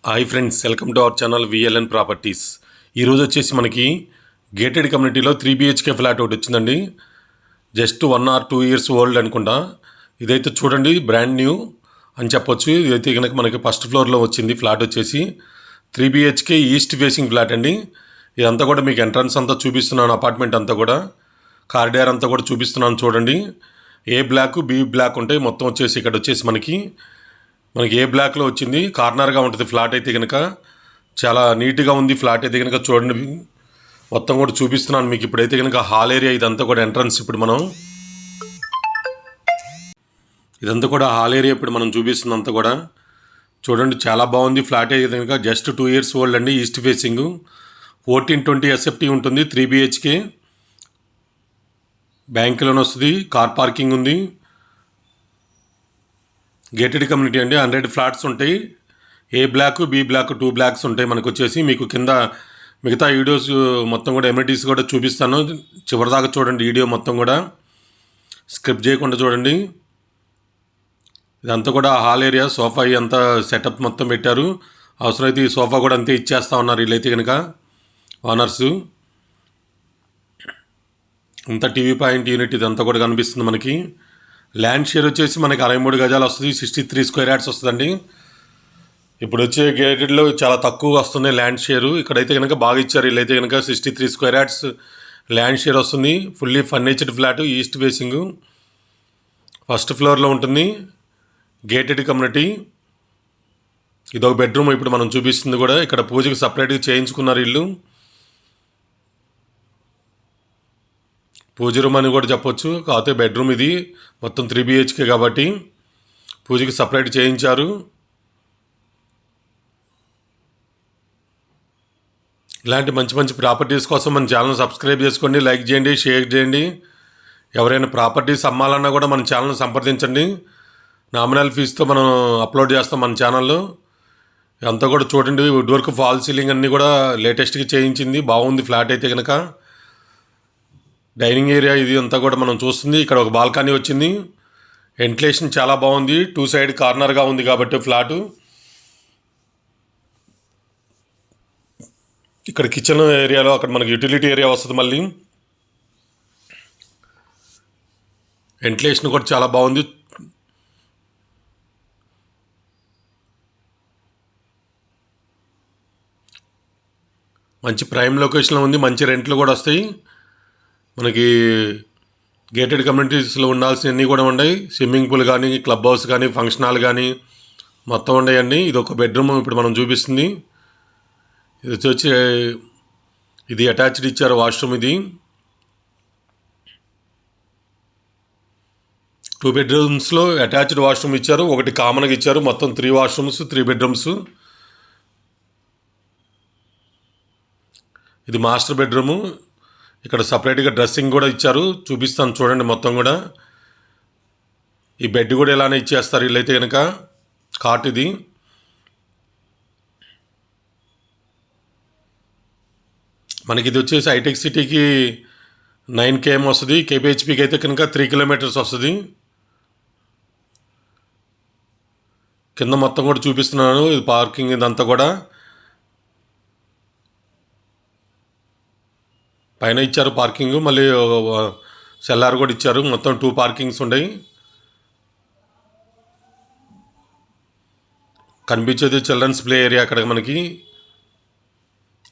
Hi friends, welcome to our channel VLN properties. ఈరోజు వచ్చేసి మనకి గేటెడ్ కమ్యూనిటీలో 3 BHK ఫ్లాట్ ఒకటి వచ్చిందండి. జస్ట్ 1 or 2 years ఓల్డ్ అనుకుంటా. ఇదైతే చూడండి, బ్రాండ్ న్యూ అని చెప్పొచ్చు. ఇదైతే కనుక మనకి ఫస్ట్ ఫ్లోర్లో వచ్చింది. ఫ్లాట్ వచ్చేసి 3 BHK ఈస్ట్ ఫేసింగ్ ఫ్లాట్ అండి. ఇదంతా కూడా మీకు ఎంట్రన్స్ అంతా చూపిస్తున్నాను. అపార్ట్మెంట్ అంతా కూడా కారిడార్ అంతా కూడా చూపిస్తున్నాను చూడండి. ఏ బ్లాక్ బి బ్లాక్ ఉంటాయి. మొత్తం వచ్చేసి ఇక్కడ వచ్చేసి మనకి ఏ బ్లాక్లో వచ్చింది. కార్నర్గా ఉంటుంది ఫ్లాట్ అయితే కనుక. చాలా నీట్గా ఉంది ఫ్లాట్ అయితే కనుక. చూడండి, మొత్తం కూడా చూపిస్తున్నాను మీకు. ఇప్పుడైతే కనుక హాల్ ఏరియా ఇదంతా కూడా ఎంట్రన్స్. ఇప్పుడు మనం ఇదంతా కూడా హాల్ ఏరియా ఇప్పుడు మనం చూపిస్తుంది అంతా కూడా. చూడండి, చాలా బాగుంది ఫ్లాట్ అయితే కనుక. జస్ట్ 2 years ఓల్డ్ అండి. ఈస్ట్ ఫేసింగ్ 1420 SFT ఉంటుంది. 3 BHK బ్యాంక్ లోన్ వస్తుంది. కార్ పార్కింగ్ ఉంది. గేటెడ్ కమ్యూనిటీ అండి. 100 ఫ్లాట్స్ ఉంటాయి. ఏ బ్లాక్ బి బ్లాక్ 2 బ్లాక్స్ ఉంటాయి మనకు వచ్చేసి. మీకు కింద మిగతా వీడియోస్ మొత్తం కూడా ఎమ్యూనిటీస్ కూడా చూపిస్తాను. చివరిదాకా చూడండి వీడియో మొత్తం కూడా, స్క్రిప్ట్ చేయకుండా చూడండి. ఇదంతా కూడా హాల్ ఏరియా. సోఫా అంతా సెటప్ మొత్తం పెట్టారు. అవసరమైతే ఈ సోఫా కూడా అంతే ఇచ్చేస్తా ఉన్నారు వీళ్ళైతే కనుక ఓనర్సు. అంతా టీవీ పాయింట్ యూనిట్ ఇదంతా కూడా కనిపిస్తుంది మనకి. ల్యాండ్ షేర్ వచ్చేసి మనకి 63 గజాలు వస్తుంది. 63 square yards వస్తుందండి. ఇప్పుడు వచ్చే గేటెడ్లో చాలా తక్కువ వస్తుంది ల్యాండ్ షేరు. ఇక్కడైతే కనుక బాగా ఇచ్చారు వీళ్ళైతే కనుక. 63 square yards ల్యాండ్ షేర్ వస్తుంది. Fully ఫర్నిచర్డ్ flat, east facing, first ఫ్లోర్లో ఉంటుంది. Gated community. ఇదొక బెడ్రూమ్ ఇప్పుడు మనం చూపిస్తుంది కూడా. ఇక్కడ పూజకి సపరేట్గా చేయించుకున్నారు ఇల్లు. పూజ రూమ్ అని కూడా చెప్పొచ్చు. కాకపోతే బెడ్రూమ్ ఇది. మొత్తం 3 BHK కాబట్టి పూజకి సపరేట్ చేయించారు. ఇలాంటి మంచి మంచి ప్రాపర్టీస్ కోసం మన ఛానల్ సబ్స్క్రైబ్ చేసుకోండి, లైక్ చేయండి, షేర్ చేయండి. ఎవరైనా ప్రాపర్టీస్ అమ్మాలన్నా కూడా మన ఛానల్ సంప్రదించండి. నామినల్ ఫీజుతో మనం అప్లోడ్ చేస్తాం మన ఛానల్లో. అంతా కూడా చూడండి. వుడ్ వర్క్, ఫాల్ సీలింగ్ అన్నీ కూడా లేటెస్ట్గా చేయించింది. బాగుంది ఫ్లాట్ అయితే కనుక. డైనింగ్ ఏరియా ఇది అంతా కూడా మనం చూస్తుంది. ఇక్కడ ఒక బాల్కనీ వచ్చింది. వెంటిలేషన్ చాలా బాగుంది. 2 side కార్నర్గా ఉంది కాబట్టి ఫ్లాటు. ఇక్కడ కిచెన్ ఏరియాలో అక్కడ మనకి యూటిలిటీ ఏరియా వస్తుంది. మళ్ళీ వెంటిలేషన్ కూడా చాలా బాగుంది. మంచి ప్రైమ్ లొకేషన్లో ఉంది. మంచి రెంట్లు కూడా వస్తాయి మనకి. గేటెడ్ కమ్యూనిటీస్లో ఉండాల్సినవన్నీ కూడా ఉన్నాయి. స్విమ్మింగ్ పూల్ కానీ, క్లబ్ హౌస్ కానీ, ఫంక్షన్ హాల్ కానీ మొత్తం ఉన్నాయండి. ఇది ఒక బెడ్రూమ్ ఇప్పుడు మనం చూపిస్తుంది. ఇది వచ్చి ఇది అటాచ్డ్ ఇచ్చారు వాష్రూమ్. ఇది 2 bedrooms అటాచ్డ్ వాష్రూమ్ ఇచ్చారు. ఒకటి కామన్గా ఇచ్చారు. మొత్తం 3 washrooms, 3 bedrooms. ఇది మాస్టర్ బెడ్రూము. ఇక్కడ సపరేట్గా డ్రెస్సింగ్ కూడా ఇచ్చారు. చూపిస్తాను చూడండి మొత్తం కూడా. ఈ బెడ్ కూడా ఇలానే ఇచ్చేస్తారు వీళ్ళైతే కనుక. కాట్ ఇది. మనకి ఇది వచ్చేసి హైటెక్ సిటీకి 9 km వస్తుంది. KPHPకి అయితే కనుక 3 kilometers వస్తుంది. కింద మొత్తం కూడా చూపిస్తున్నాను. ఇది పార్కింగ్ ఇదంతా కూడా. పైన ఇచ్చారు పార్కింగ్. మళ్ళీ సెల్లార్ కూడా ఇచ్చారు. మొత్తం 2 parkings ఉన్నాయి. కనిపించేది చిల్డ్రన్స్ ప్లే ఏరియా అక్కడ మనకి.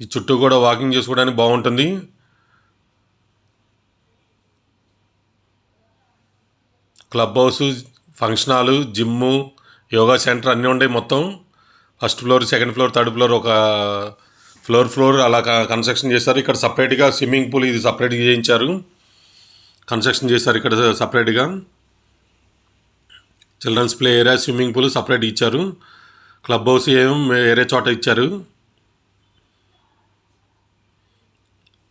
ఈ చుట్టూ కూడా వాకింగ్ చేసుకోవడానికి బాగుంటుంది. Club house, function hall, gym, yoga centre అన్నీ ఉన్నాయి మొత్తం. First floor, second floor, third floor, ఒక ఫ్లోర్ అలా కన్స్ట్రక్షన్ చేశారు. ఇక్కడ సపరేట్గా స్విమ్మింగ్ పూల్ ఇది సపరేట్గా చేయించారు. కన్స్ట్రక్షన్ చేశారు ఇక్కడ సపరేట్గా. Childrens play area, swimming pool separate ఇచ్చారు. క్లబ్ హౌస్ ఏమో వేరే చోట ఇచ్చారు.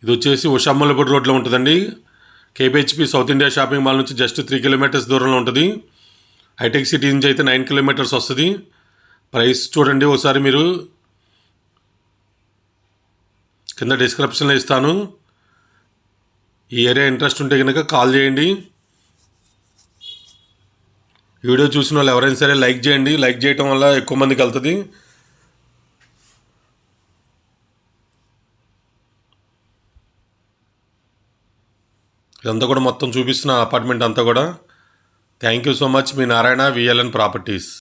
ఇది వచ్చేసి ఉషామల్లపూడి రోడ్లో ఉంటుందండి. KPHP south India shopping mall నుంచి జస్ట్ 3 kilometers దూరంలో ఉంటుంది. హైటెక్ సిటీ నుంచి అయితే 9 kilometers వస్తుంది. ప్రైస్ చూడండి ఒకసారి మీరు. కింద డిస్క్రిప్షన్లో ఇస్తాను. ఈ ఏరియా ఇంట్రెస్ట్ ఉంటే కనుక కాల్ చేయండి. వీడియో చూసిన వాళ్ళు ఎవరైనా సరే లైక్ చేయండి. లైక్ చేయటం వల్ల ఎక్కువ మందికి వెళ్తుంది. ఇదంతా కూడా మొత్తం చూపిస్తున్న అపార్ట్మెంట్ అంతా కూడా. Thank you so much, me Narayana VLN properties.